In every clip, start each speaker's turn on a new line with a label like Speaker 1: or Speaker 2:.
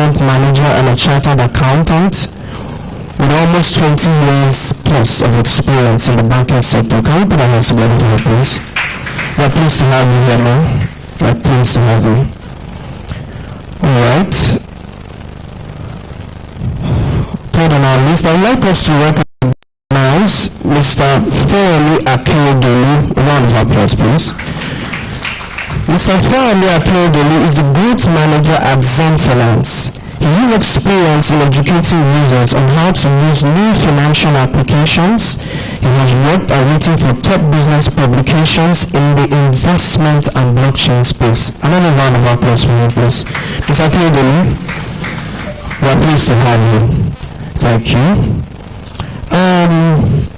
Speaker 1: investment manager and a chartered accountant with almost 20 years plus of experience in the banking sector. Can you put our hands together for her, please? We're pleased to have you here now. We're pleased to have you. Alright. Third on our list, I'd like us to recognize Mr. Femi Akeredolu. Round of applause, please. Mr. Femi Akeredolu is the Group Manager at Xend Finance. He has experience in educating users on how to use new financial applications. He has worked and written for top business publications in the investment and blockchain space. Another round of applause for him, please. Mr. Akeredolu, we're pleased to have you. Thank you.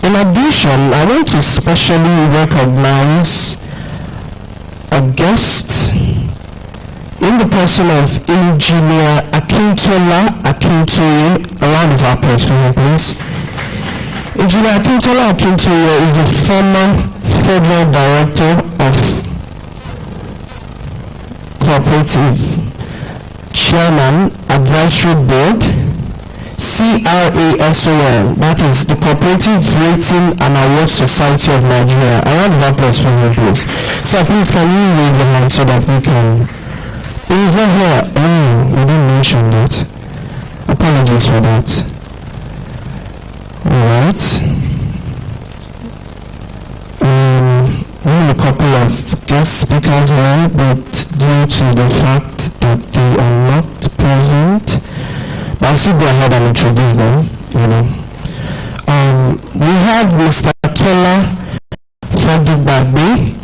Speaker 1: In addition, I want to specially recognize a guest in the person of Engineer Akintola Akintoye. A round of applause for him, please. Engineer Akintola Akintoye is a former Federal Director of Corporative, Chairman, Advisory Board, CRASON, that is the Cooperative Rating and Award Society of Nigeria. A round of applause for him, please. So please, can you wave the hand so that we can... He's not here. Oh, we didn't mention that. Apologies for that. Alright. We have a couple of guest speakers here, but due to the fact that they are not present, but I'll still go ahead and introduce them, you know. We have Mr. Tola Fadibabe.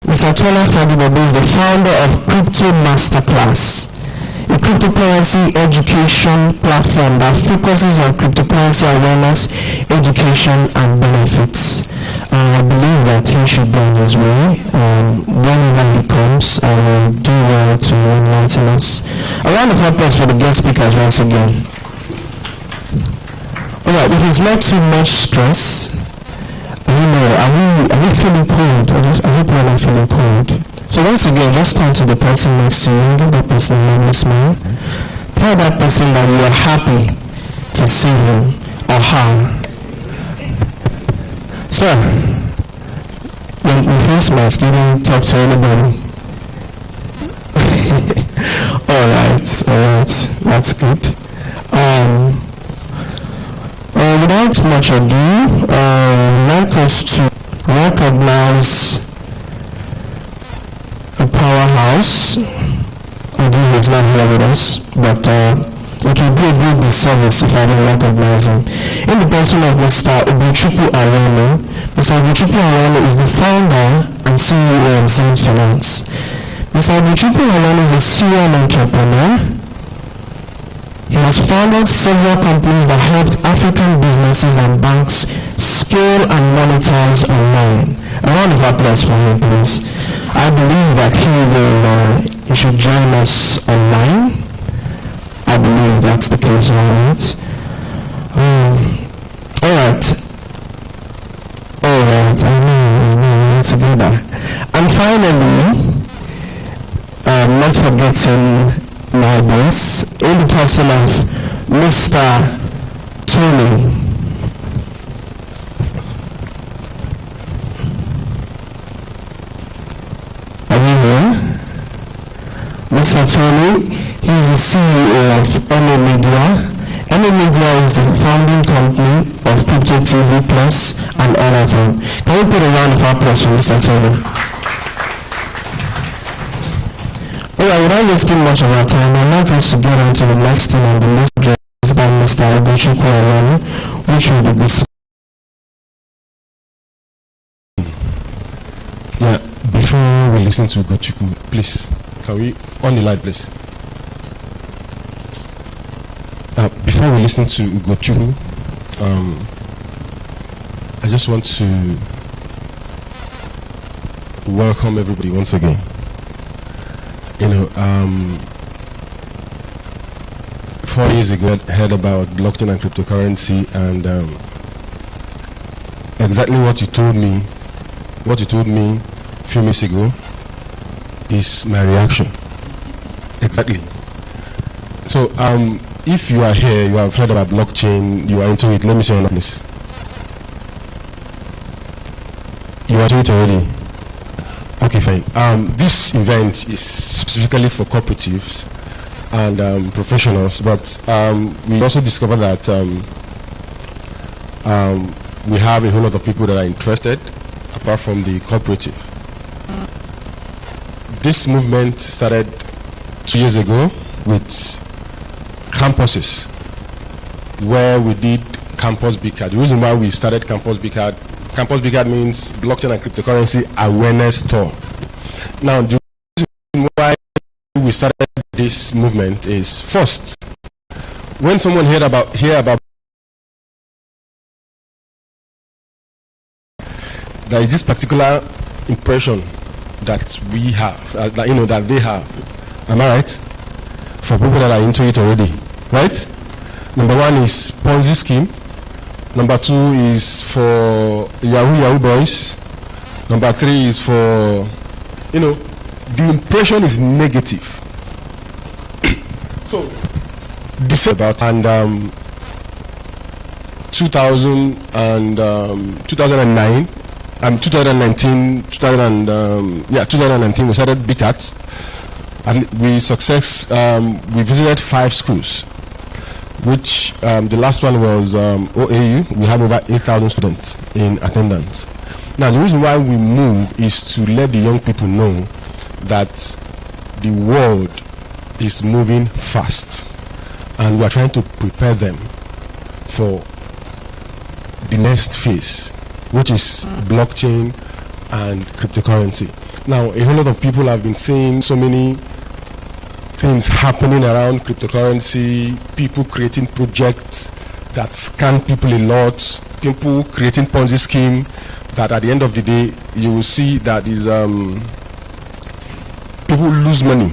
Speaker 1: Mr. Tola Fadibabe is the founder of Crypto Masterclass, a cryptocurrency education platform that focuses on cryptocurrency awareness, education, and benefits. I believe that he should be on his way. Whenever he comes, I will do well to enlighten us. A round of applause for the guest speakers once again. Alright, if it's not too much stress, I don't know, are we feeling cold? I hope we're not feeling cold. So once again, just turn to the person next to you, give that person a lovely smile. Tell that person that you are happy to see him or her. Sir, when you face mask, you don't talk to anybody. Alright, that's good. Without much ado, I'd like us to recognize a powerhouse. Although he's not here with us, but it will be a good disservice if I don't recognize him. In the person of Mr. Obuchukwu Arano. Mr. Obuchukwu Arano is the founder and CEO of Xend Finance. Mr. Obuchukwu Arano is a serial entrepreneur. He has founded several companies that helped African businesses and banks scale and monetize online. A round of applause for him, please. I believe that he should join us online. I believe that's the case, alright. I know, we're together. And finally, not forgetting my boss, in the person of Mr. Tony. Are you here? Mr. Tony, he's the CEO of MA Media. MA Media is the founding company of Crypto TV Plus and all of them. Can we put a round of applause for Mr. Tony? Alright, without wasting much of our time, I'm not going to get on to the next thing on the list addressed by Mr. Obuchukwu Arano, which will be this.
Speaker 2: Yeah, before we listen to Obuchukwu, please, can we on the light, please? Before we listen to Obuchukwu, I just want to welcome everybody once again. You know, 4 years ago I heard about blockchain and cryptocurrency, and exactly what you told me a few minutes ago is my reaction. Exactly. So if you are here, you have heard about blockchain, you are into it. Let me see your hand, please. You are into it already. Okay, fine. This event is specifically for cooperatives and professionals, but we also discovered that we have a whole lot of people that are interested apart from the cooperative. This movement started 2 years ago with campuses where we did Campus BCAD. The reason why we started Campus BCAD means blockchain and cryptocurrency awareness tour. Now, the reason why we started this movement is, first, when someone hear about there is this particular impression that we have, that they have. Am I right? For people that are into it already, right? Number one is Ponzi scheme. Number two is for Yahoo boys. Number three is for, the impression is negative. So, this is about, and 2009, 2019, 2019 we started BCAT, and we visited 5 schools, which the last one was OAU. We have over 8,000 students in attendance. Now, the reason why we move is to let the young people know that the world is moving fast, and we are trying to prepare them for the next phase, which is blockchain and cryptocurrency. Now, a whole lot of people have been seeing so many things happening around cryptocurrency, people creating projects that scam people a lot, people creating Ponzi scheme that at the end of the day, you will see that is people lose money.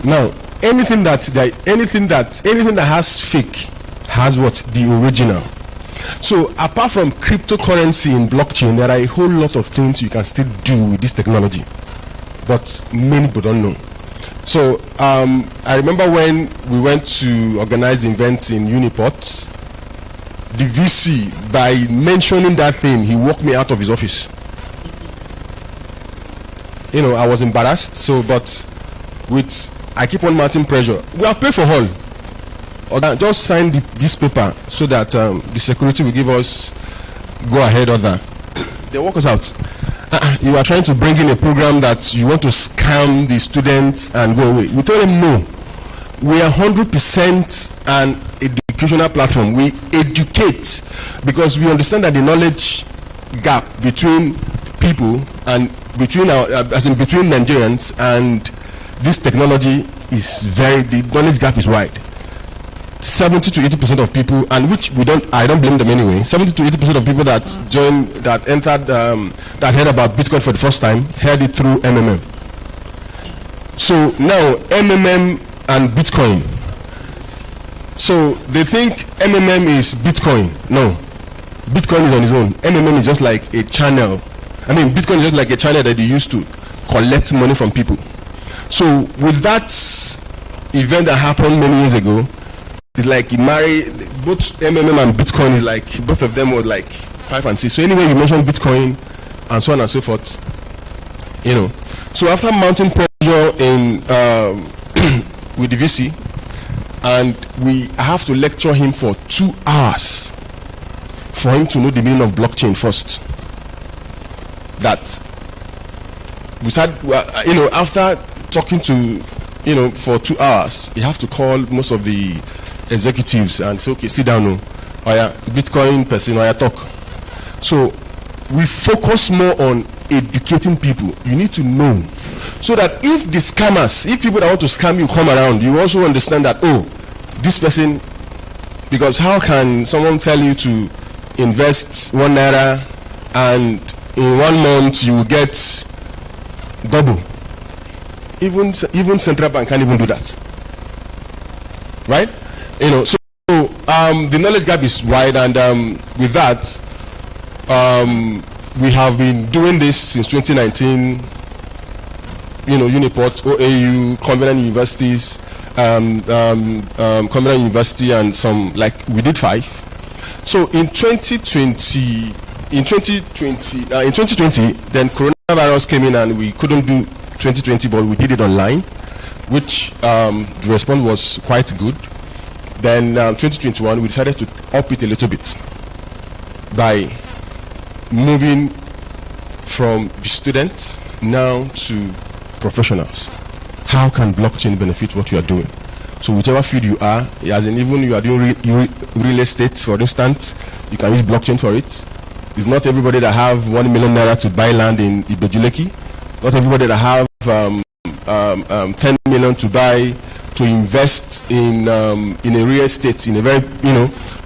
Speaker 2: Now, anything that has fake has what? The original. So apart from cryptocurrency and blockchain, there are a whole lot of things you can still do with this technology, but many people don't know. So I remember when we went to organize the event in Uniport, the VC, by mentioning that thing, he walked me out of his office. I was embarrassed. So, but I keep on mounting pressure. We have paid for all. Just sign this paper so that the security will give us go ahead order. They walk us out. You are trying to bring in a program that you want to scam the students and go away. We told them no. We are 100% an educational platform. We educate because we understand that the knowledge gap between people and between between Nigerians and this technology is the knowledge gap is wide. 70 to 80% of people, and which I don't blame them anyway. 70 to 80% of people that entered, that heard about Bitcoin for the first time, heard it through MMM. So now MMM and Bitcoin. So they think MMM is Bitcoin. No, Bitcoin is on its own. MMM is just like a channel. Bitcoin is just like a channel that they use to collect money from people. So with that event that happened many years ago, it's like you marry both MMM and Bitcoin. Is like both of them were like 5 and 6. So anyway, you mentioned Bitcoin and so on and so forth. So after mounting pressure in with the VC, and I have to lecture him for 2 hours for him to know the meaning of blockchain first. That we started, after talking to, for 2 hours, you have to call most of the executives and say, okay, sit down, Bitcoin person, talk. So we focus more on educating people. You need to know, so that if the scammers, if people that want to scam you come around, you also understand that, this person, because how can someone tell you to invest ₦1 and in 1 month you will get double? Even central bank can't even do that, right? So the knowledge gap is wide, and with that, we have been doing this since 2019. Uniport, OAU, convenient universities, Communal University, and some, like, we did 5. So in 2020, then coronavirus came in and we couldn't do 2020, but we did it online, which the response was quite good. Then 2021, we decided to up it a little bit by moving from the students now to professionals. How can blockchain benefit what you are doing? So whichever field you are, as in even you are doing real estate, for instance, you can use blockchain for it. It's not everybody that have 1 million naira to buy land in Ibejuleki. Not everybody that have 10 million to invest in a real estate, in a very,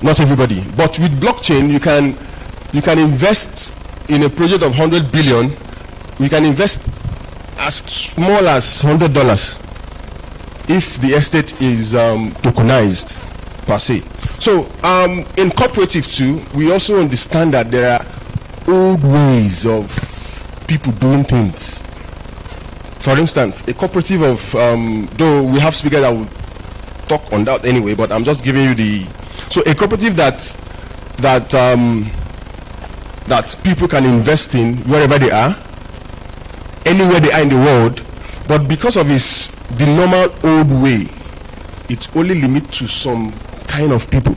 Speaker 2: not everybody. But with blockchain, you can invest in a project of 100 billion. You can invest as small as $100 if the estate is tokenized per se. So in cooperative too, we also understand that there are old ways of people doing things. For instance, a cooperative of, though we have speakers that will talk on that anyway, but I'm just giving you so a cooperative that people can invest in wherever they are, anywhere they are in the world, but because of the normal old way, it's only limited to some kind of people.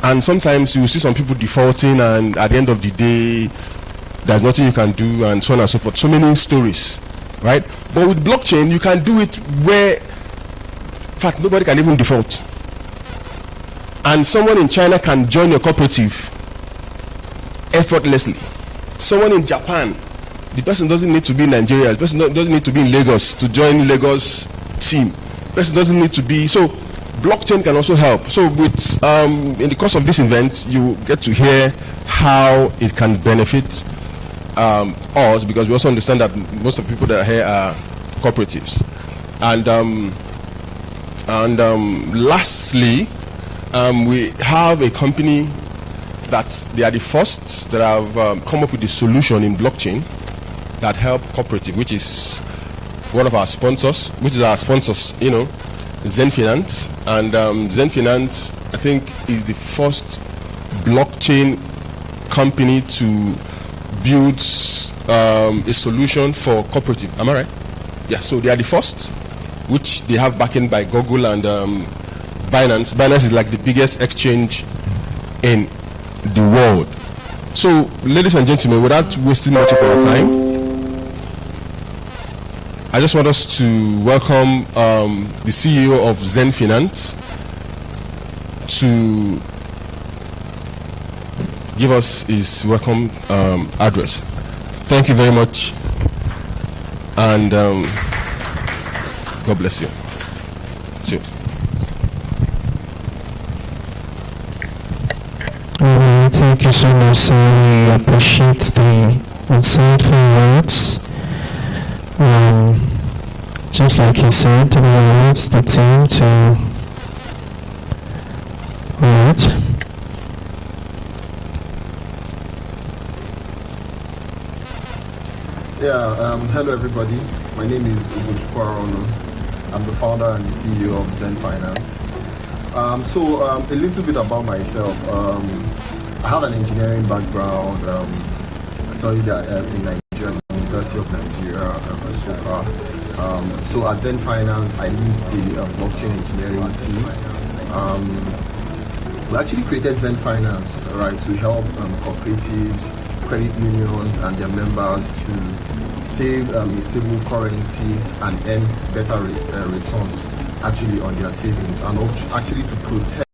Speaker 2: And sometimes you will see some people defaulting, and at the end of the day, there's nothing you can do, and so on and so forth. So many stories, right? But with blockchain, you can do it where, in fact, nobody can even default. And someone in China can join your cooperative effortlessly. Someone in Japan, the person doesn't need to be in Nigeria, the person doesn't need to be in Lagos to join Lagos team. The person doesn't need to be, so blockchain can also help. So with in the course of this event, you get to hear how it can benefit us, because we also understand that most of the people that are here are cooperatives. And lastly, we have a company that they are the first that have come up with a solution in blockchain that help cooperative, which is one of our sponsors, Xend Finance. And Xend Finance, I think, is the first blockchain company to build a solution for cooperative. Am I right? Yeah, so they are the first, which they have backing by Google and Binance. Binance is like the biggest exchange in the world. So, ladies and gentlemen, without wasting much of our time, I just want us to welcome the CEO of Xend Finance to give us his welcome address. Thank you very much, and God bless you. Cheers.
Speaker 1: Thank you so much, sir. We appreciate the insightful words. Just like he said, we want the team to
Speaker 3: hello everybody. My name is Ugochukwu Arono. I'm the founder and the CEO of Xend Finance. A little bit about myself. I have an engineering background. I studied in Nigeria, University of Nigeria, so at Xend Finance, I lead the blockchain engineering team. We actually created Xend Finance, right, to help cooperatives, credit unions, and their members to save a stable currency and earn better returns actually on their savings, and actually to protect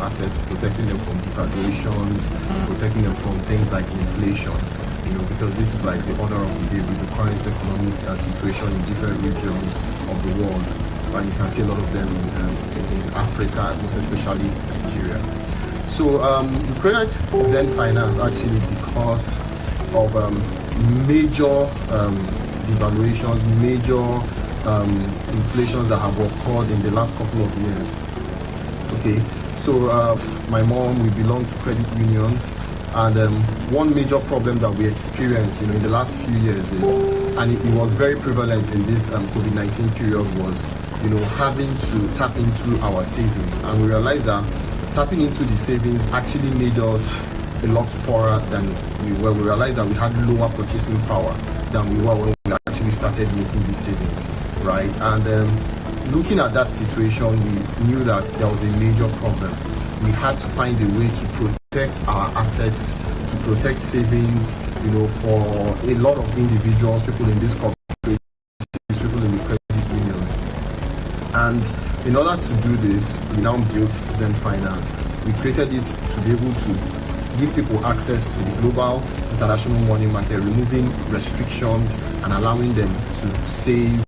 Speaker 3: assets, protecting them from devaluations, protecting them from things like inflation, because this is like the order of the day with the current economic situation in different regions of the world, and you can see a lot of them in Africa, most especially Nigeria. So we created Xend Finance actually because of major devaluations, major inflations that have occurred in the last couple of years. Okay. So my mom, we belong to credit unions, and one major problem that we experienced, in the last few years is and it was very prevalent in this COVID-19 period, was having to tap into our savings. And we realized that tapping into the savings actually made us a lot poorer than we were. We realized that we had lower purchasing power than we were when we actually started making these savings, right? And looking at that situation, we knew that there was a major problem. We had to find a way to protect our assets, to protect savings, for a lot of individuals, people in this corporate, people in the credit unions. And in order to do this, we now built Xend Finance. We created it to be able to give people access to the global international money market, removing restrictions and allowing them to save.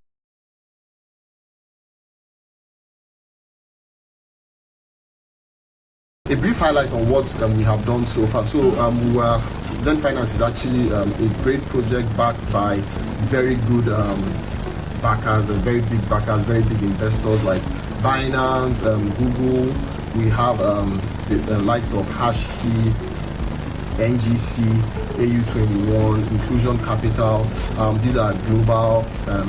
Speaker 3: A brief highlight on what we have done so far. So Xend Finance is actually a great project backed by very good backers, and very big backers, very big investors like Binance, Google. We have the likes of Hashkey, NGC, AU21, Inclusion Capital. These are global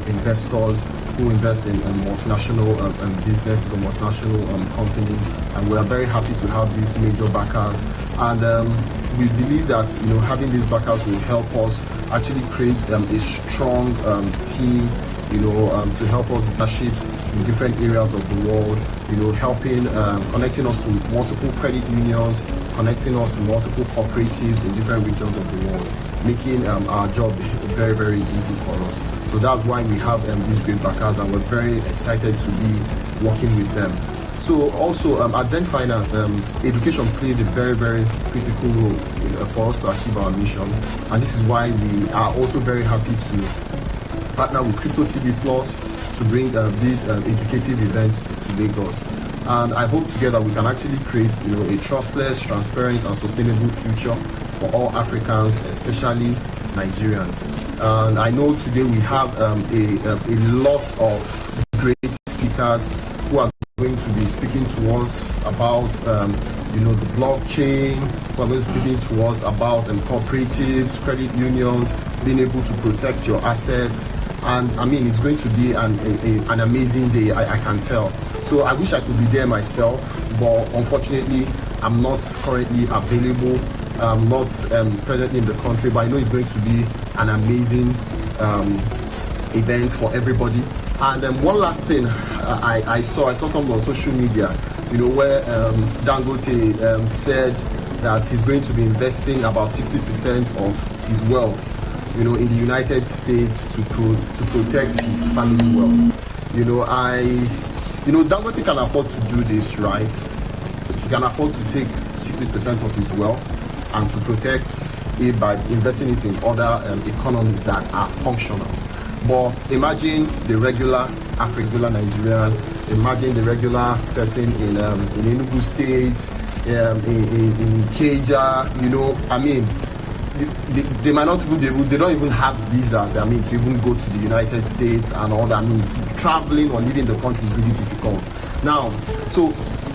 Speaker 3: investors who invest in multinational businesses or multinational companies, and we are very happy to have these major backers. And we believe that having these backers will help us actually create a strong team, to help us with partnerships in different areas of the world, helping connecting us to multiple credit unions, connecting us to multiple cooperatives in different regions of the world, making our job very, very easy for us. So that's why we have these great backers, and we're very excited to be working with them. So also at Xend Finance, education plays a very, very critical role for us to achieve our mission. And this is why we are also very happy to partner with Crypto TV Plus to bring these educative events to Lagos. And I hope together we can actually create a trustless, transparent and sustainable future for all Africans, especially Nigerians. And I know today we have a lot of great speakers who are going to be speaking to us about the blockchain, who are going to be speaking to us about cooperatives, credit unions, being able to protect your assets. And I mean, it's going to be an amazing day, I can tell. So I wish I could be there myself, but unfortunately I'm not currently available. I'm not present in the country, but I know it's going to be an amazing event for everybody. And one last thing, I saw something on social media, where Dangote said that he's going to be investing about 60% of his wealth, in the United States to protect his family wealth. Dangote can afford to do this, right? He can afford to take 60% of his wealth and to protect it by investing it in other economies that are functional. But imagine the regular African Nigerian, imagine the regular person in Enugu State, in Keja, they might not even be able, they don't even have visas, to even go to the United States and all that. Traveling or leaving the country is really difficult. Now, so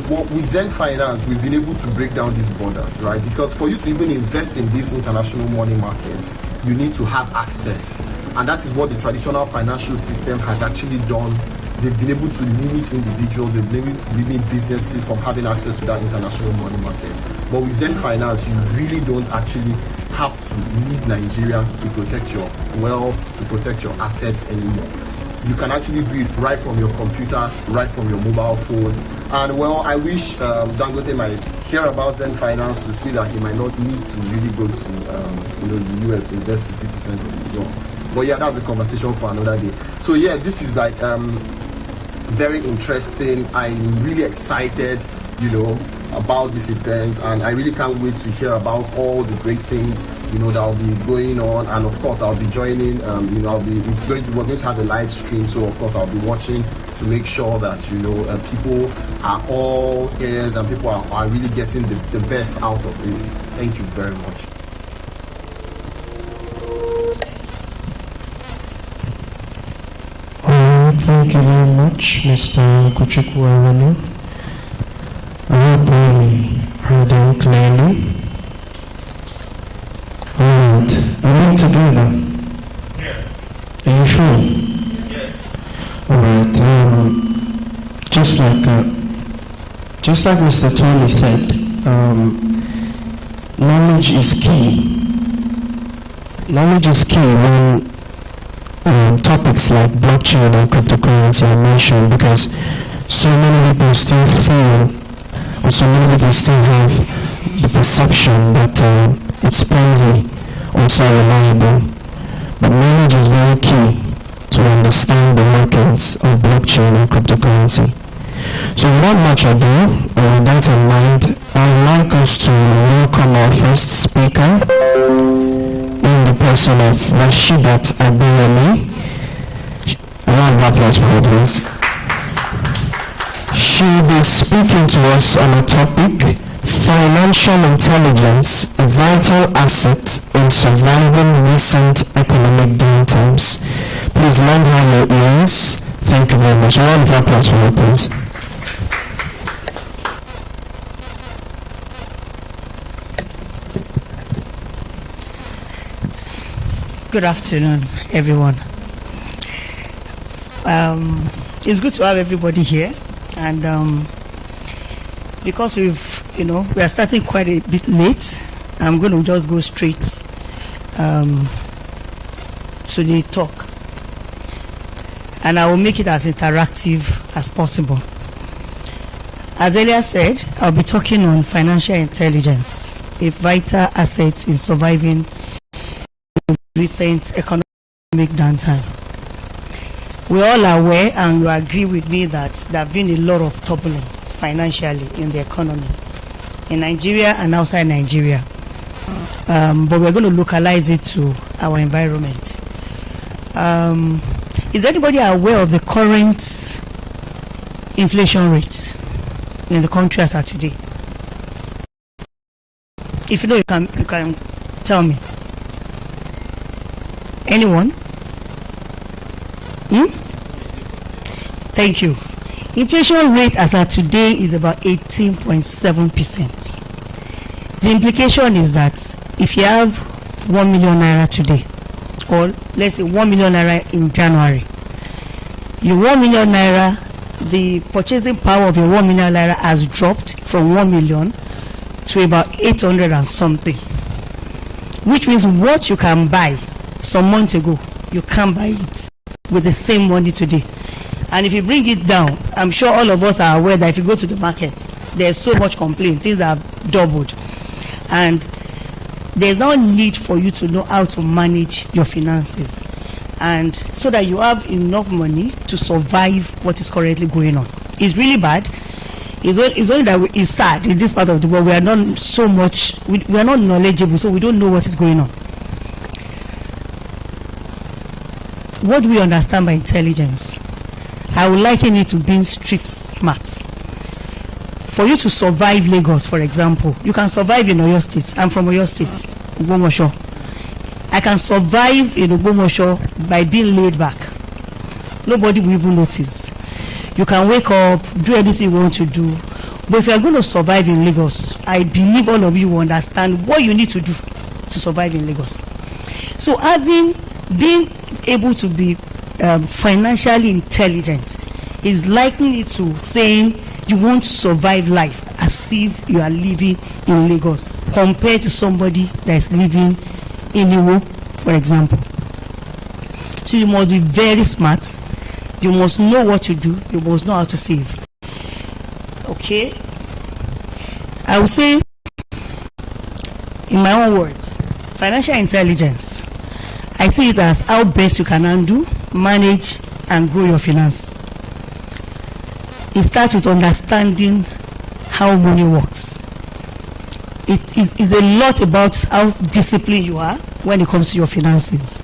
Speaker 3: with Xend Finance, we've been able to break down these borders, right? Because for you to even invest in these international money markets, you need to have access. And that is what the traditional financial system has actually done. They've been able to limit individuals, they've been able to limit businesses from having access to that international money market. But with Xend Finance, you really don't actually have to leave Nigeria to protect your wealth, to protect your assets anymore. You can actually do it right from your computer, right from your mobile phone. And I wish Dangote might hear about Xend Finance to see that he might not need to really go to the US to invest 60% of his wealth. But yeah, that's a conversation for another day. So yeah, this is like very interesting. I'm really excited, about this event, and I really can't wait to hear about all the great things that will be going on. And of course I'll be joining, we're going to have a live stream, so of course I'll be watching to make sure that people are all ears and people are really getting the best out of this. Thank you very much.
Speaker 1: Thank you very much, Mr. Kuchukwu. I hope we heard him clearly. Alright, are we together?
Speaker 4: Yes.
Speaker 1: Are you sure? All right. Just like Mr. Tony said, knowledge is key. Knowledge is key when topics like blockchain and cryptocurrency are mentioned, because so many people still feel, or so many people still have the perception that it's flimsy or it's not reliable. But knowledge is very key to understand the workings of blockchain and cryptocurrency. So without much ado, with that in mind, I would like us to welcome our first speaker in the person of Rashidat Adeyemi. A round of applause for her, please. She will be speaking to us on a topic: financial intelligence, a vital asset in surviving recent economic downtimes. Please lend her your ears. Thank you very much. A round of applause for her, please.
Speaker 4: Good afternoon, everyone. It's good to have everybody here, and because we are starting quite a bit late, I'm going to just go straight to the talk, and I will make it as interactive as possible. As earlier said, I'll be talking on financial intelligence, a vital asset in surviving recent economic downturn. We're all aware, and you agree with me, that there have been a lot of turbulence financially in the economy in Nigeria and outside Nigeria, but we're going to localize it to our environment. Is anybody aware of the current inflation rate in the country as of today? If you know, you can tell me. Anyone? Thank you. Inflation rate as of today is about 18.7%. The implication is that if you have 1 million naira today, or let's say 1 million naira in January, your 1 million naira, the purchasing power of your 1 million naira has dropped from 1 million to about 800 and something, which means what you can buy some months ago, you can't buy it with the same money today. And if you bring it down, I'm sure all of us are aware that if you go to the market, there's so much complaint, things have doubled, and there's no need for you to know how to manage your finances, and so that you have enough money to survive what is currently going on. It's really bad. It's only that it's sad in this part of the world. We are not so much, we are not knowledgeable, so we don't know what is going on. What do we understand by intelligence? I would liken it to being street smart. For you to survive Lagos, for example, you can survive in Oyo State. I'm from Oyo State, Ogbomoso. I can survive in Ogbomoso by being laid back. Nobody will even notice. You can wake up, do anything you want to do. But if you are going to survive in Lagos, I believe all of you will understand what you need to do to survive in Lagos. So being able to be financially intelligent is likened to saying you want to survive life as if you are living in Lagos compared to somebody that is living in Iwo, for example. So you must be very smart. You must know what to do. You must know how to save. Okay? I will say, in my own words, financial intelligence, I see it as how best you can handle, manage, and grow your finance. It starts with understanding how money works. It is a lot about how disciplined you are when it comes to your finances.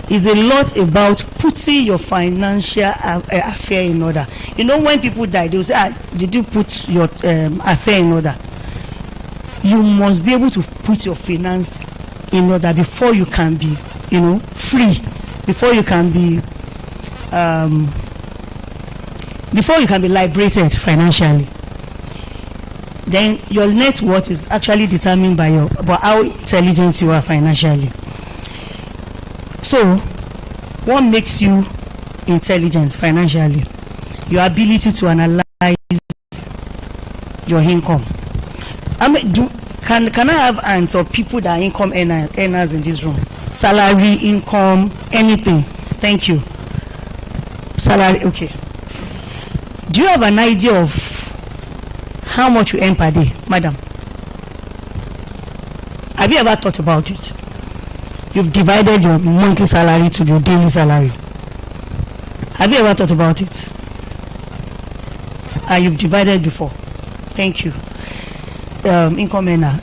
Speaker 4: It's a lot about putting your financial affair in order. You know, when people die, they will say, did you put your affair in order? You must be able to put your finance in order before you can be, free, before you can be liberated financially. Then your net worth is actually determined by how intelligent you are financially. So What makes you intelligent financially? Your ability to analyze your income. I mean, can I have hands of people that are income earners in this room? Salary, income, anything. Thank you. Salary, okay. Do you have an idea of how much you earn per day, madam? Have you ever thought about it? You've divided your monthly salary to your daily salary. Have you ever thought about it? You've divided before. Thank you. Income earner.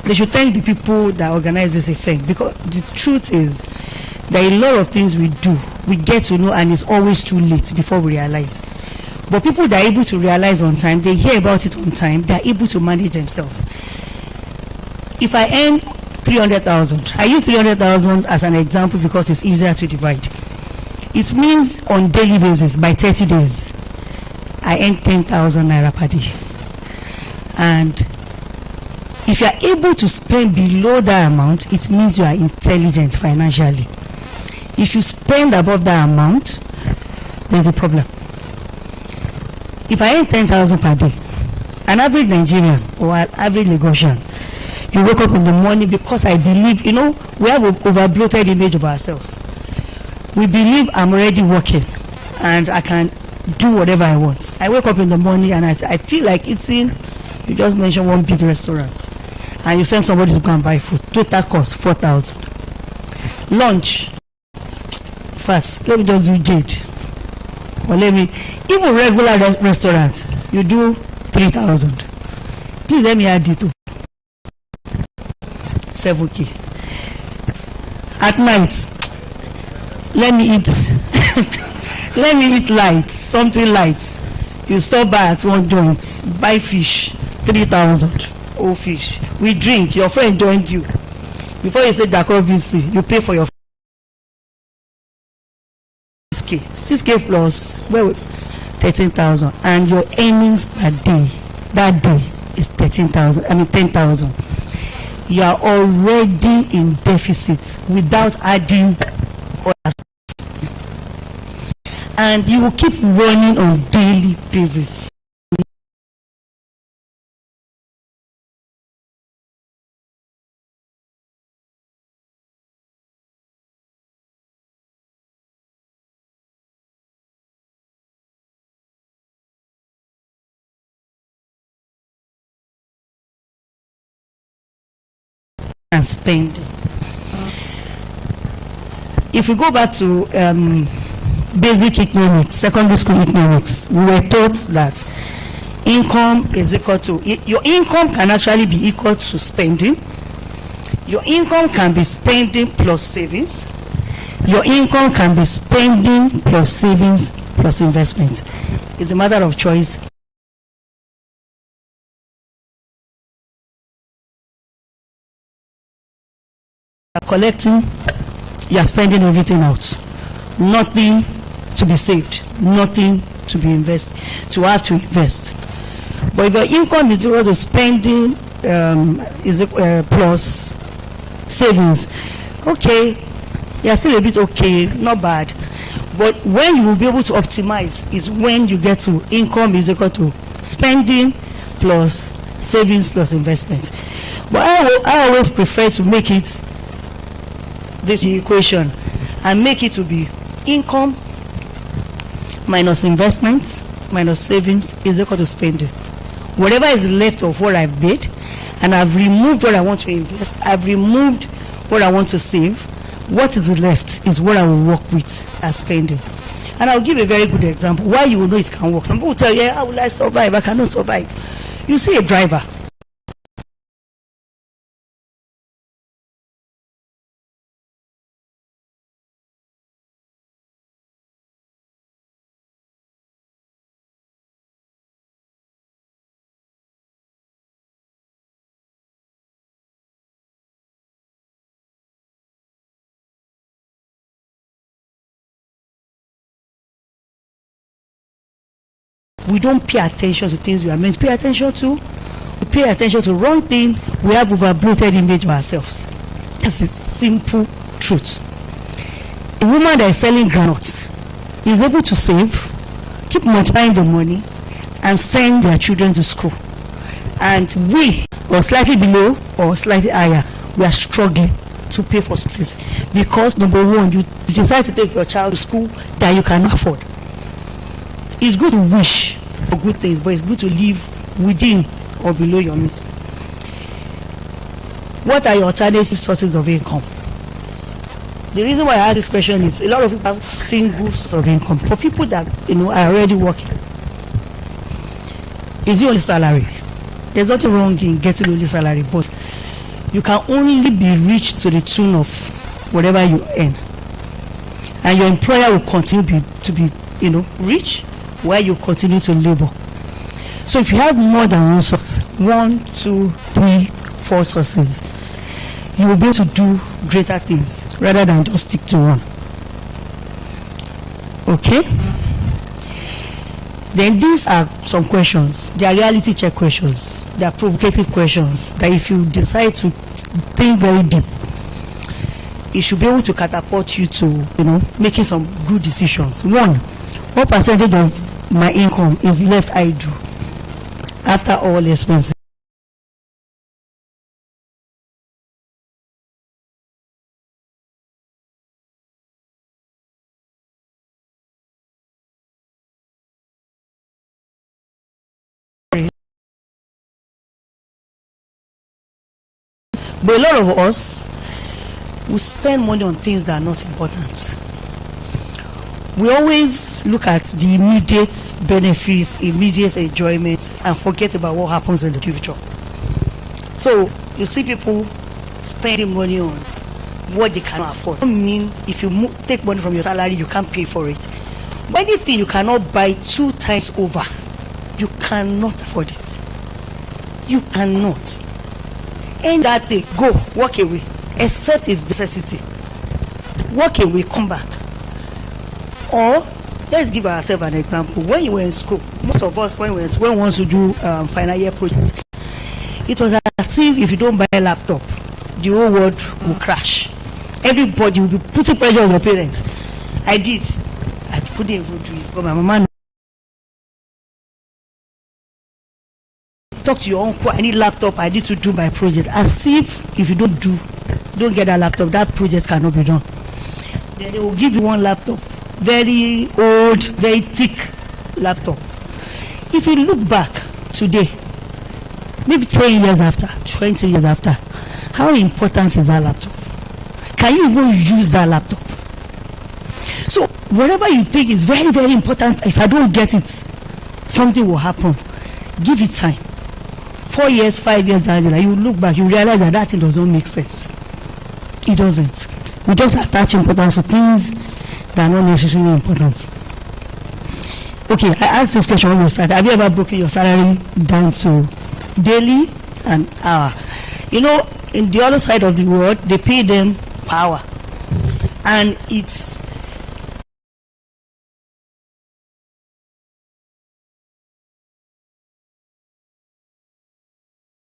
Speaker 4: They should thank the people that organize this event, because the truth is there are a lot of things we do, we get to know, and it's always too late before we realize. But people that are able to realize on time, they hear about it on time, they are able to manage themselves. If I earn 300,000, I use 300,000 as an example because it's easier to divide. It means on daily basis, by 30 days, I earn 10,000 naira per day. And if you are able to spend below that amount, it means you are intelligent financially. If you spend above that amount, there's a problem. If I earn 10,000 per day, an average Nigerian or an average Lagosian, you wake up in the morning, because I believe, we have an over-bloated image of ourselves. We believe I'm already working and I can do whatever I want. I wake up in the morning and I feel like eating. You just mentioned one big restaurant and you send somebody to go and buy food. Total cost 4,000. Lunch, first let me just do jade, or even regular restaurants, you do 3,000. Please let me add it to 7K. At night, let me eat light, something light. You stop by at one joint, buy fish, 3,000. Oh, fish. We drink, your friend joined you. Before you say Dakobisi, you pay for your 6K plus 13,000, and your earnings per day that day is 10,000. You are already in deficit without adding others. And you will keep running on daily basis. And spending. If we go back to basic economics, secondary school economics, we were taught that income is equal to, your income can actually be equal to spending. Your income can be spending plus savings. Your income can be spending plus savings plus investment. It's a matter of choice. You are collecting, you are spending everything out. Nothing to be saved, nothing to be invested, to have to invest. But if your income is equal to spending plus savings, okay, you are still a bit okay, not bad. But when you will be able to optimize is when you get to income is equal to spending plus savings plus investment. But I always prefer to make it this equation and make it to be income minus investment minus savings is equal to spending. Whatever is left of what I've made, and I've removed what I want to invest, I've removed what I want to save, what is left is what I will work with as spending. And I'll give a very good example why you will know it can work. Some people will tell you, yeah, how will I survive? I cannot survive. You see a driver. We don't pay attention to things we are meant to pay attention to. We pay attention to wrong thing. We have over-bloated image of ourselves. That's a simple truth. A woman that is selling groundnuts is able to save, keep multiplying the money, and send their children to school. And we, or slightly below or slightly higher, we are struggling to pay for school fees because, number one, you decide to take your child to school that you cannot afford. It's good to wish for good things, but it's good to live within or below your means. What are your alternative sources of income? The reason why I ask this question is a lot of people have single source of income. For people that are already working, is it only salary? There's nothing wrong in getting only salary, but you can only be rich to the tune of whatever you earn, and your employer will continue to be rich while you continue to labor. So if you have more than one source, 1, 2, 3, 4 sources, you will be able to do greater things rather than just stick to one. Okay? Then these are some questions. They are reality check questions. They are provocative questions that if you decide to think very deep, it should be able to catapult you to making some good decisions. One, what percentage of my income is left idle after all expenses? But a lot of us will spend money on things that are not important. We always look at the immediate benefits, immediate enjoyment, and forget about what happens in the future. So you see people spending money on what they cannot afford. I mean, if you take money from your salary, you can't pay for it. But anything you cannot buy 2 times over, you cannot afford it. You cannot. End that day, go, walk away, except it's necessity. Walk away, come back. Or, let's give ourselves an example. When you were in school, most of us, when we want to do final year projects, it was as if you don't buy a laptop, the whole world will crash. Everybody will be putting pressure on your parents. I couldn't even do it, but my mama talk to your uncle, I need laptop, I need to do my project. As if you don't get that laptop, that project cannot be done. Then they will give you one laptop, very old, very thick laptop. If you look back today, maybe 10 years after, 20 years after, how important is that laptop? Can you even use that laptop? So whatever you think is very, very important, if I don't get it, something will happen. Give it time. 4 years, 5 years down the line, you look back, you realize that thing doesn't make sense. It doesn't. We just attach importance to things that are not necessarily important. Okay, I asked this question when we started. Have you ever broken your salary down to daily and hour? In the other side of the world, they pay them per hour. And it's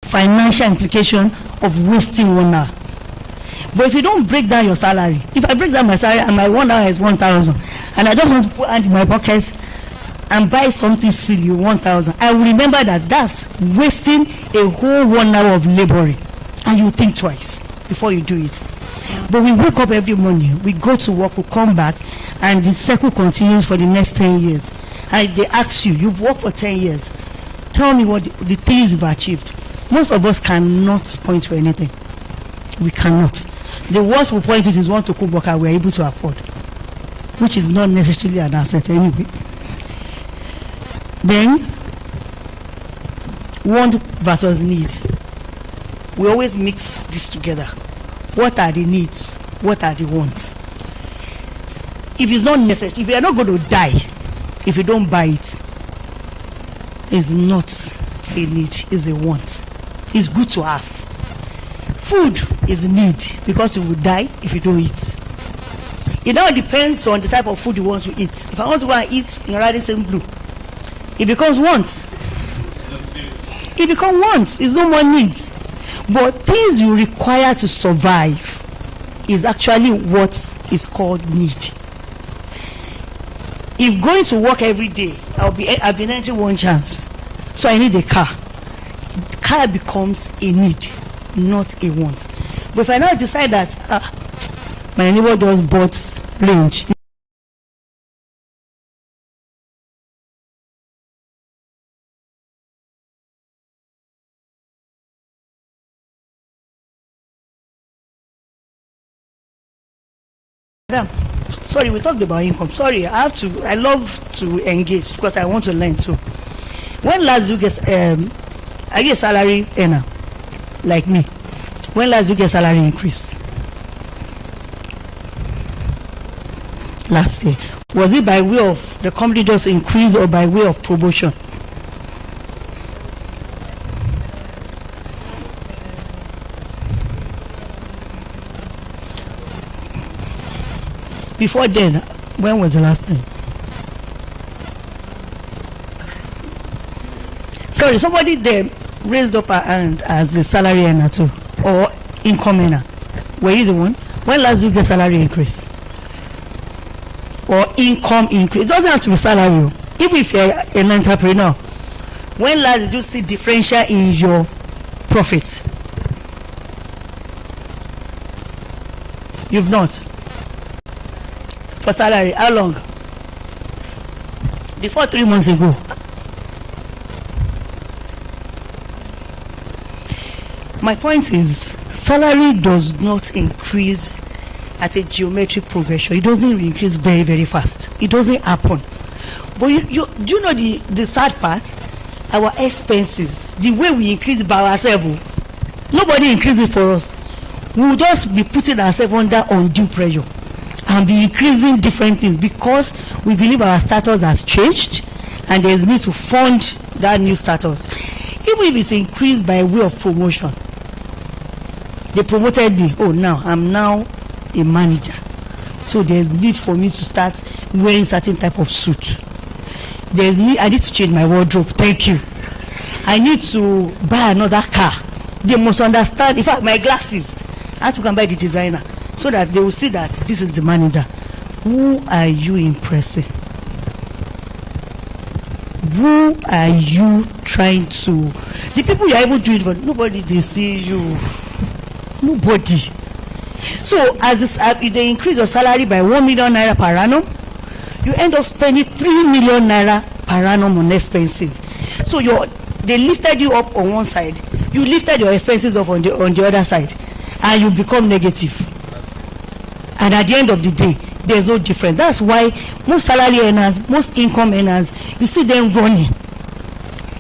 Speaker 4: financial implication of wasting 1 hour. But if you don't break down your salary, if I break down my salary and my 1 hour is 1,000, and I just want to put hand in my pocket and buy something silly, 1,000, I will remember that that's wasting a whole 1 hour of laboring, and you think twice before you do it. But we wake up every morning, we go to work, we come back, and the cycle continues for the next 10 years. And if they ask you, you've worked for 10 years, tell me what the things you've achieved. Most of us cannot point to anything. We cannot. The worst we point to is one to Kuboka we are able to afford, which is not necessarily an asset anyway. Then, want versus needs. We always mix this together. What are the needs? What are the wants? If it's not necessary, if you are not going to die, if you don't buy it, it's not a need, it's a want. It's good to have. Food is a need because you will die if you don't eat. It now depends on the type of food you want to eat. If I want to go and eat in Radisson Blue, it becomes wants. It becomes wants. It's no more needs. But things you require to survive, is actually what is called need. If going to work every day, I've been entering one chance, so I need a car. Car becomes a need, not a want. But if I now decide that my neighbor just bought range, sorry, we talked about income. Sorry, I love to engage because I want to learn too. When last you get I get salary earner like me, when last you get salary increase? Last year. Was it by way of the company just increase or by way of promotion? Before then, when was the last time? Sorry, somebody there raised up her hand as a salary earner too, or income earner. Were you the one? When last you get salary increase? Or income increase? It doesn't have to be salary. Even if you're an entrepreneur, when last did you see differential in your profit? You've not. For salary, how long? Before 3 months ago. My point is, salary does not increase at a geometric progression. It doesn't increase very, very fast. It doesn't happen. But do you know the sad part? Our expenses, the way we increase by ourselves, nobody increases for us. We will just be putting ourselves under undue pressure and be increasing different things because we believe our status has changed and there is need to fund that new status. Even if it's increased by way of promotion, they promoted me. Oh, now I'm now a manager, so there's need for me to start wearing certain type of suit. I need to change my wardrobe. Thank you. I need to buy another car. They must understand. In fact, my glasses, I have to come buy the designer so that they will see that this is the manager. Who are you impressing? Who are you trying to? The people you are even doing for, nobody they see you. Nobody. So as they increase your salary by 1 million naira per annum, you end up spending 3 million naira per annum on expenses. So they lifted you up on one side, you lifted your expenses up on the other side, and you become negative. And at the end of the day, there's no difference. That's why most salary earners, most income earners, you see them running,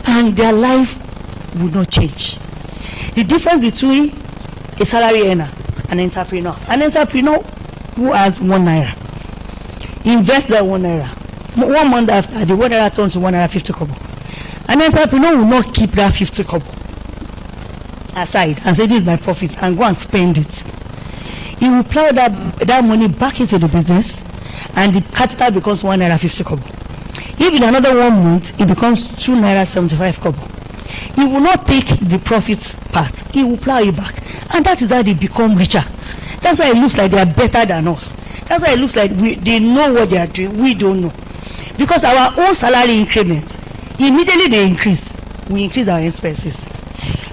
Speaker 4: and their life will not change. The difference between a salary earner and an entrepreneur who has 1 naira, invest that 1 naira. 1 month after, the 1 naira turns to 1 naira 50 kobo. An entrepreneur will not keep that 50 kobo aside and say this is my profit and go and spend it. He will plow that money back into the business and the capital becomes 1 naira 50 kobo. If in another 1 month it becomes 2 naira 75 kobo, he will not take the profit part, he will plow it back, and that is how they become richer. That's why it looks like they are better than us. That's why it looks like they know what they are doing, we don't know. Because our own salary increments, immediately they increase, we increase our expenses.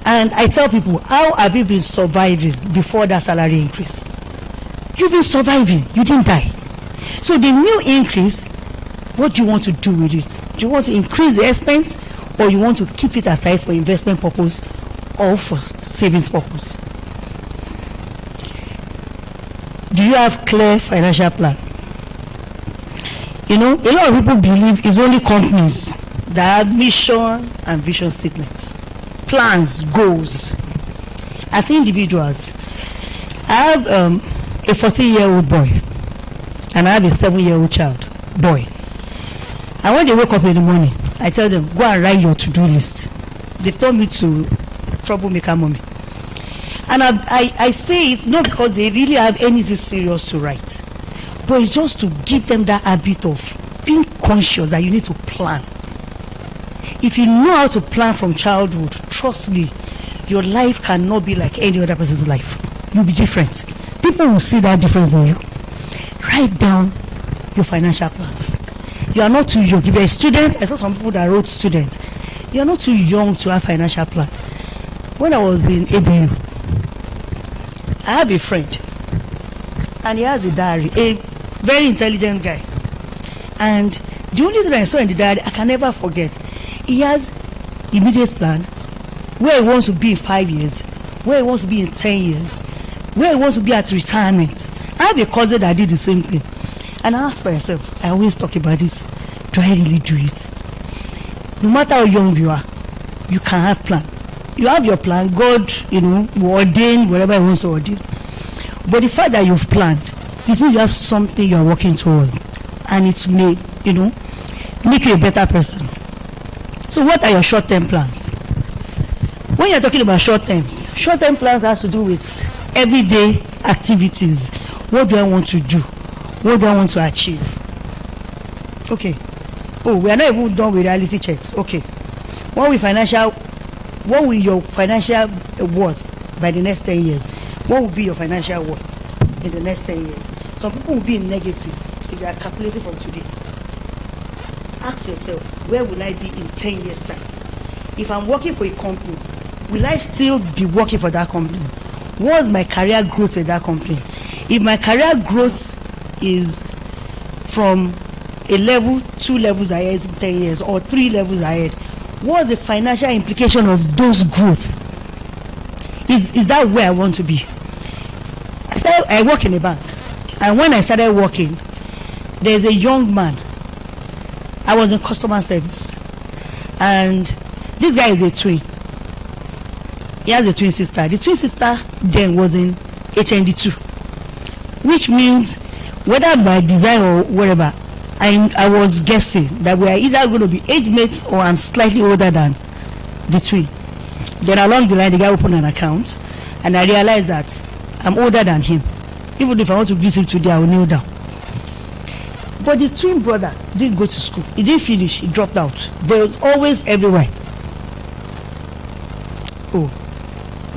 Speaker 4: And I tell people, how have you been surviving before that salary increase? You've been surviving, you didn't die. So the new increase, what do you want to do with it? Do you want to increase the expense, or you want to keep it aside for investment purpose or for savings purpose? Do you have clear financial plan? You know, a lot of people believe it's only companies that have mission and vision statements, plans, goals. As individuals, I have a 14-year-old boy and I have a 7-year-old child, boy. And when they wake up in the morning, I tell them, go and write your to-do list. They've told me to troublemaker mommy. And I say it not because they really have anything serious to write, but it's just to give them that habit of being conscious that you need to plan. If you know how to plan from childhood, trust me, your life cannot be like any other person's life. You'll be different. people will see that difference in you. Write down your financial plans. You are not too young. If you're a student, I saw some people that wrote students. You are not too young to have financial plan. When I was in ABU, I have a friend, and he has a diary, a very intelligent guy. And the only thing I saw in the diary, I can never forget, he has immediate plan, where he wants to be in 5 years, where he wants to be in 10 years, where he wants to be at retirement. I have a cousin that did the same thing. And I ask myself, I always talk about this, do I really do it? No matter how young you are, you can have plan. You have your plan, God, will ordain whatever he wants to ordain. But the fact that you've planned, it means you have something you're working towards. And it may, make you a better person. So what are your short-term plans? When you're talking about short-term plans has to do with everyday activities. What do I want to do? What do I want to achieve? Okay. Oh, we are not even done with reality checks. Okay. What will your financial worth by the next 10 years? What will be your financial worth in the next 10 years? Some people will be in negative if they are calculating from today. Ask yourself, where will I be in 10 years' time? If I'm working for a company, will I still be working for that company? What's my career growth in that company? If my career growth is from a level, 2 levels ahead in 10 years, or 3 levels ahead, what's the financial implication of those growth? Is that where I want to be? I work in a bank, and when I started working, there's a young man. I was in customer service, and this guy is a twin. He has a twin sister. The twin sister then was in HND2, which means whether by design or whatever, I was guessing that we are either going to be age mates or I'm slightly older than the twin. Then along the line, the guy opened an account, and I realized that I'm older than him. Even if I want to greet him today, I will kneel down. But the twin brother didn't go to school. He didn't finish. He dropped out. They was always everywhere. Oh,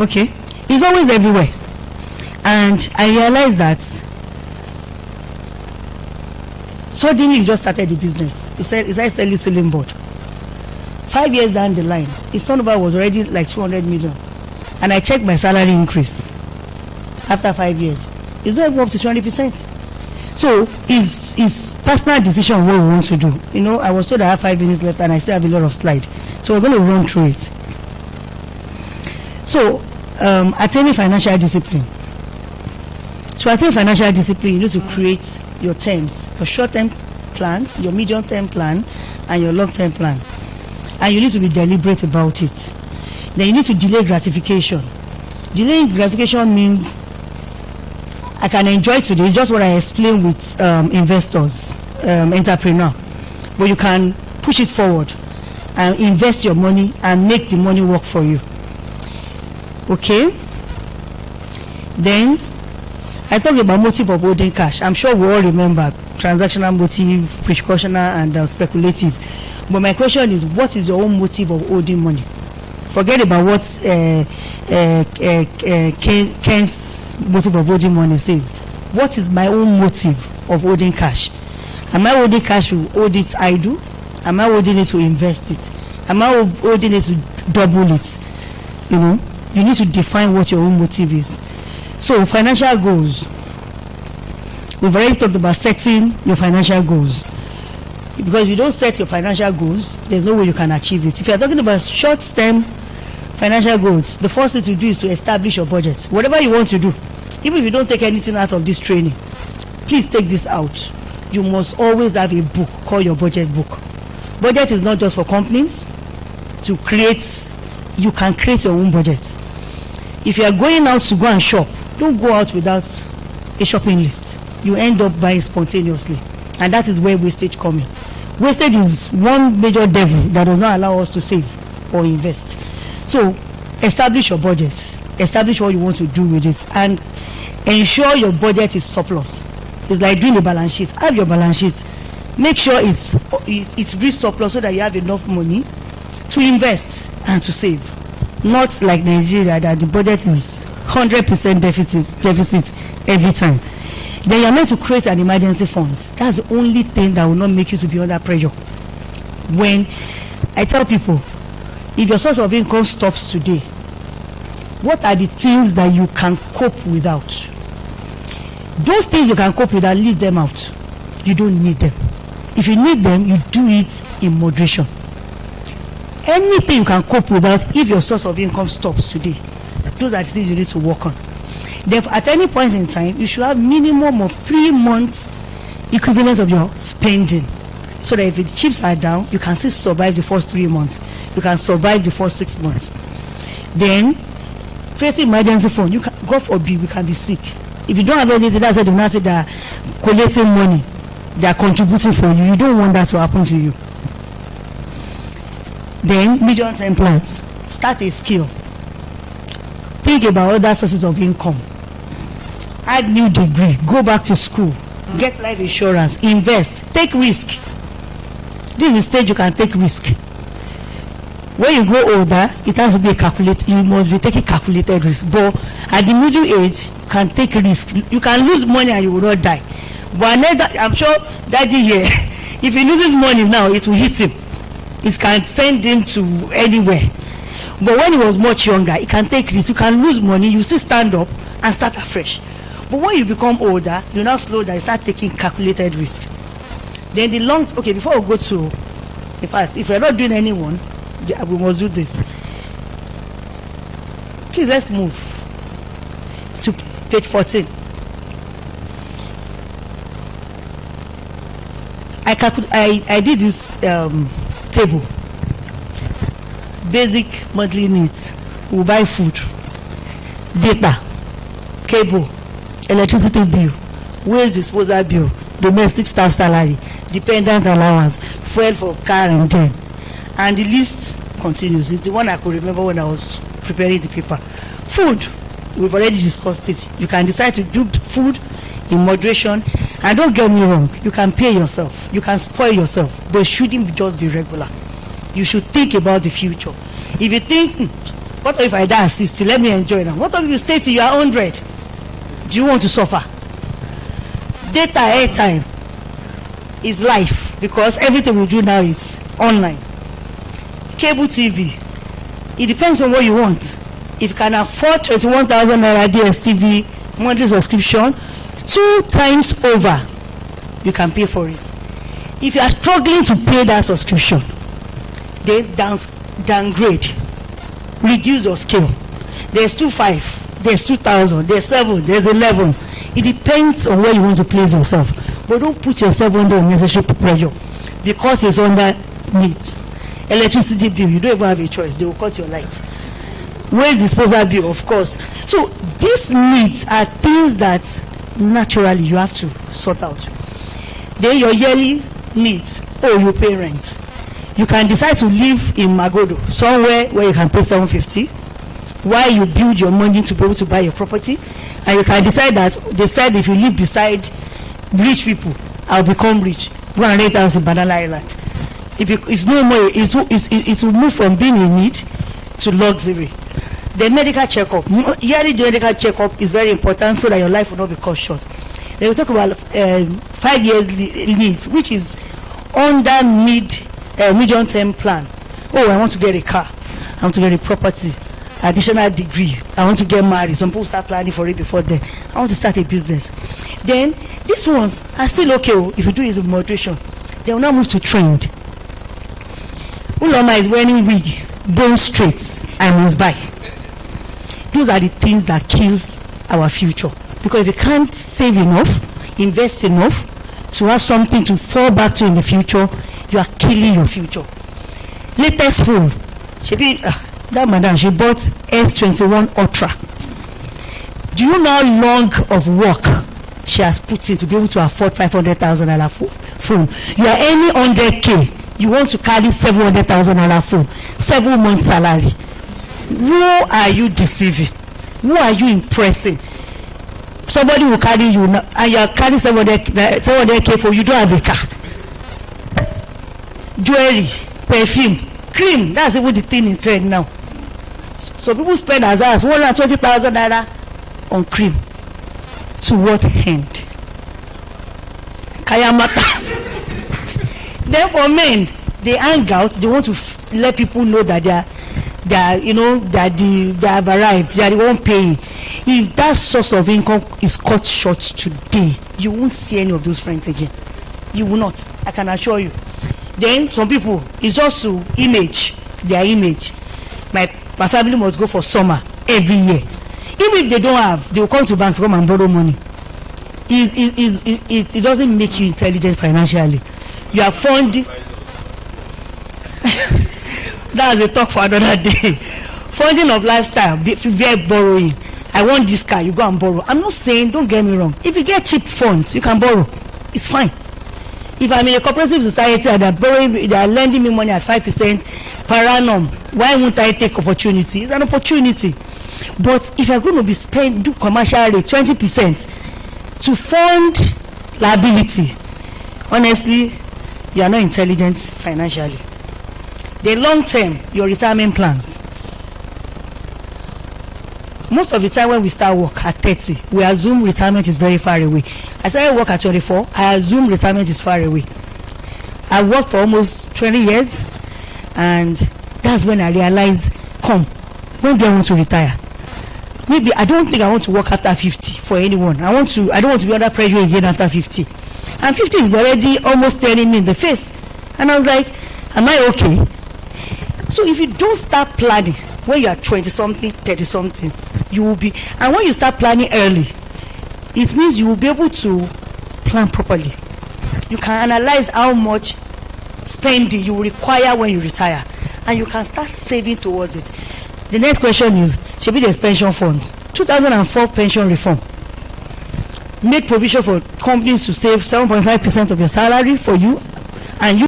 Speaker 4: okay. He's always everywhere. And I realized that suddenly he just started the business. He started selling ceiling board. 5 years down the line, his turnover was already like 200 million. And I checked my salary increase after 5 years. It's not even up to 20%. So his personal decision what we want to do. I was told I have 5 minutes left and I still have a lot of slides. So we're going to run through it. So attaining financial discipline. To attain financial discipline, you need to create your terms, your short-term plans, your medium-term plan, and your long-term plan. And you need to be deliberate about it. Then you need to delay gratification. Delaying gratification means I can enjoy today. It's just what I explained with investors, entrepreneur. But you can push it forward and invest your money and make the money work for you. Okay? Then I talked about motive of holding cash. I'm sure we all remember transactional motive, precautional, and speculative. But my question is, what is your own motive of holding money? Forget about what Ken's motive of holding money says. What is my own motive of holding cash? Am I holding cash to hold it idle? Am I holding it to invest it? Am I holding it to double it? You need to define what your own motive is. So financial goals. We've already talked about setting your financial goals. Because if you don't set your financial goals, there's no way you can achieve it. If you're talking about short-term financial goals, the first thing to do is to establish your budget. Whatever you want to do, even if you don't take anything out of this training, please take this out. You must always have a book called your budget book. Budget is not just for companies to create. You can create your own budget. If you are going out to go and shop, don't go out without a shopping list. You end up buying spontaneously, and that is where wastage comes in. Wastage is one major devil that does not allow us to save or invest. So establish your budget, establish what you want to do with it, and ensure your budget is surplus. It's like doing a balance sheet. Have your balance sheet, make sure it's reach surplus so that you have enough money to invest and to save. Not like Nigeria, that the budget is 100% deficit every time. Then you're meant to create an emergency fund. That's the only thing that will not make you to be under pressure. When I tell people, if your source of income stops today, what are the things that you can cope without? Those things you can cope without, leave them out. You don't need them. If you need them, you do it in moderation. Anything you can cope without, if your source of income stops today, those are the things you need to work on. Then at any point in time, you should have minimum of 3 months equivalent of your spending, so that if the chips are down, you can still survive the first 3 months. You can survive the first 6 months. Then creating emergency fund. You can, God forbid, we can be sick. If you don't have anything, that's why they not say they are collecting money, they are contributing for you. You don't want that to happen to you. Then medium-term plans. Start a skill. Think about other sources of income. Add new degree. Go back to school. Get life insurance. Invest. Take risk. This is the stage you can take risk. When you grow older, it has to be a calculated. You must be taking calculated risk. But at the middle age, you can take risk. You can lose money and you will not die. But I'm sure Daddy here, if he loses money now, it will hit him. It can send him to anywhere. But when he was much younger, he can take risks. You can lose money, you still stand up and start afresh. But when you become older, you now slow down, start taking calculated risk. Then the long, okay, before we go to, in fact, if we're not doing anyone, we must do this. Please, let's move to page 14. I did this table. Basic monthly needs. We buy food, data, cable, electricity bill, waste disposal bill, domestic staff salary, dependent allowance, fuel for car and den. And the list continues. It's the one I could remember when I was preparing the paper. Food, we've already discussed it. You can decide to do food in moderation. And don't get me wrong, you can pay yourself, you can spoil yourself, but it shouldn't just be regular. You should think about the future. If you think, what if I die at 60? Let me enjoy now. What if you stay till you are 100? Do you want to suffer? Data airtime is life, because everything we do now is online. Cable TV, it depends on what you want. If you can afford 21,000 naira DSTV monthly subscription, 2 times over, you can pay for it. If you are struggling to pay that subscription, then downgrade, reduce your scale. There's 2,500, there's 2,000, there's 7, there's 11. It depends on where you want to place yourself. But don't put yourself under unnecessary pressure, because it's under needs. Electricity bill, you don't even have a choice. They will cut your light. Waste disposal bill, of course. So these needs are things that naturally you have to sort out. Then your yearly needs. Oh, you pay rent. You can decide to live in Magodo, somewhere where you can pay 750, while you build your money to be able to buy your property. And you can decide that they said if you live beside rich people, I'll become rich. 108,000 Banana Island. It's no more. It will move from being a need to luxury. The medical checkup, yearly medical checkup is very important, so that your life will not be cut short. Then we talk about 5 years needs, which is under medium-term plan. Oh, I want to get a car, I want to get a property, additional degree, I want to get married. Some people start planning for it before then. I want to start a business. Then these ones are still okay if you do it in moderation. They will now move to trend. Uloma is wearing wig, bone straight, I must buy. Those are the things that kill our future. Because if you can't save enough, invest enough to have something to fall back to in the future, you are killing your future. Latest phone, that madam, she bought S21 Ultra. Do you know how long of work she has put in to be able to afford 500,000 naira phone? You are earning 100K, you want to carry 700,000 naira phone, 7 months salary. Who are you deceiving? Who are you impressing? Somebody will carry you now, and you are carrying 700K for you don't have a car. Jewelry, perfume, cream, that's even the thing in trend now. So people spend as 120,000 naira on cream. To what end? Kayamata. Then for men, they hang out. They want to let people know that they have arrived. They are the one paying. If that source of income is cut short today, you won't see any of those friends again. You will not. I can assure you. Then some people, it's just to image their image. My family must go for summer every year. Even if they don't have, they will come to bank to come and borrow money. It doesn't make you intelligent financially. You are funding. That's a talk for another day. Funding of lifestyle, via borrowing. I want this car, you go and borrow. I'm not saying, don't get me wrong. If you get cheap funds, you can borrow. It's fine. If I'm in a cooperative society and they are lending me money at 5% per annum, why won't I take opportunity? It's an opportunity. But if you're going to be do commercial rate 20% to fund liability, honestly, you are not intelligent financially. The long term, your retirement plans. Most of the time when we start work at 30, we assume retirement is very far away. I started work at 24, I assume retirement is far away. I worked for almost 20 years, and that's when I realized, when do I want to retire? Maybe I don't think I want to work after 50 for anyone. I don't want to be under pressure again after 50. And 50 is already almost staring me in the face. And I was like, am I okay? So if you don't start planning when you are 20-something, 30-something, you will be, and when you start planning early, it means you will be able to plan properly. You can analyze how much spending you will require when you retire, and you can start saving towards it. The next question is, should be the pension fund. 2004 pension reform made provision for companies to save 7.5% of your salary for you, and you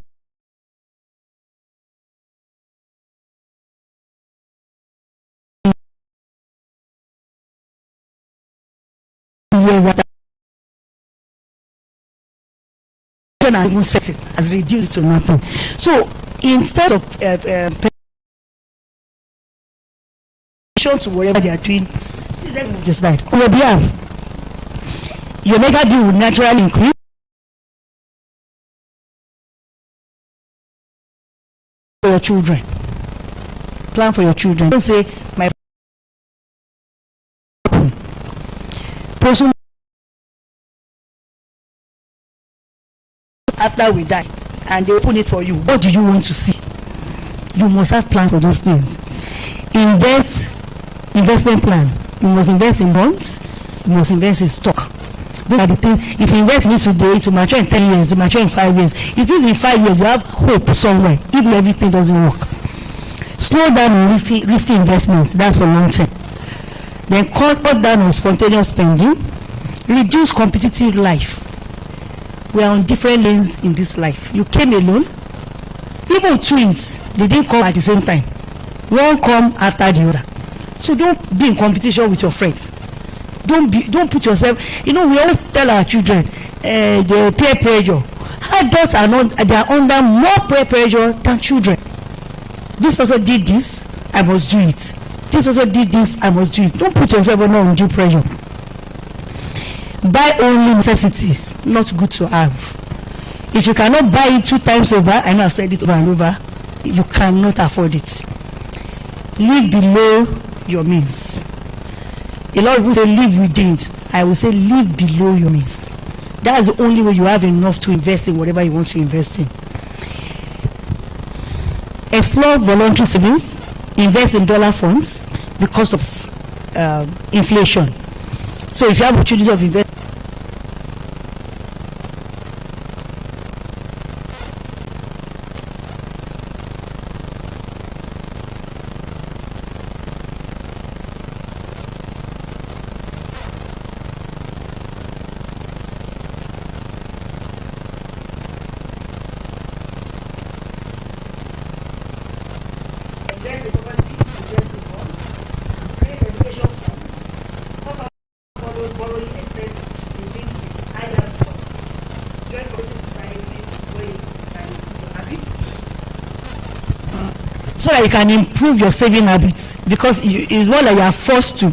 Speaker 4: and even set it as reduced to nothing. So instead of pension to whatever they are doing, let me decide on your behalf. Your mega deal will naturally increase. For your children, plan for your children. Don't say my person after we die and they open it for you. What do you want to see? You must have plans for those things. Investment plan. You must invest in bonds. You must invest in stock. Those are the things. If you invest in this today, it will mature in 10 years, it will mature in 5 years. It means in 5 years you have hope somewhere, even if everything doesn't work. Slow down on risky investments. That's for long term. Then cut down on spontaneous spending. Reduce competitive life. We are on different lanes in this life. You came alone. Even twins, they didn't come at the same time. One come after the other. So don't be in competition with your friends. Don't put yourself. We always tell our children, the peer pressure. Adults they are under more peer pressure than children. This person did this, I must do it. This person did this, I must do it. Don't put yourself under undue pressure. Buy only necessity, not good to have. If you cannot buy it 2 times over, I know I've said it over and over, you cannot afford it. Live below your means. A lot of people say live within. I will say live below your means. That's the only way you have enough to invest in whatever you want to invest in. Explore voluntary savings. Invest in dollar funds because of inflation. So if you have opportunity of investment, so that you can improve your saving habits, because it's not like you are forced to,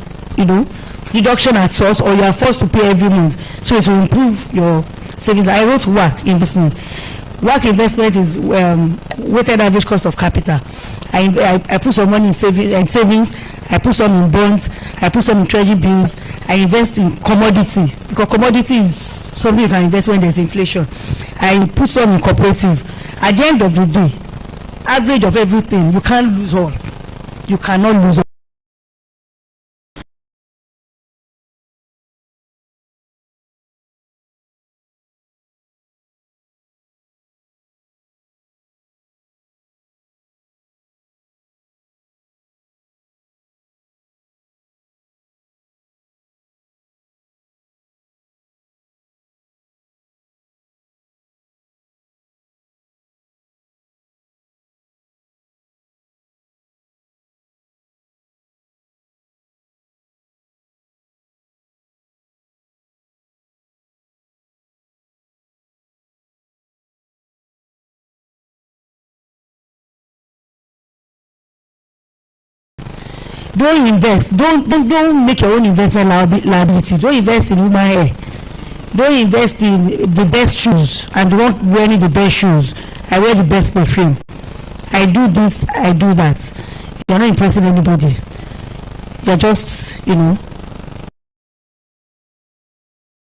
Speaker 4: deduction at source, or you are forced to pay every month, so it will improve your savings. I wrote WACC investment. WACC investment is weighted average cost of capital. I put some money in savings, I put some in bonds, I put some in treasury bills, I invest in commodity, because commodity is something you can invest when there's inflation. I put some in cooperative. At the end of the day, average of everything, you can't lose all. You cannot lose all. Don't invest. Don't make your own investment liability. Don't invest in human hair. Don't invest in the best shoes. And don't wear the best shoes. I wear the best perfume. I do this. I do that. You're not impressing anybody. You're just,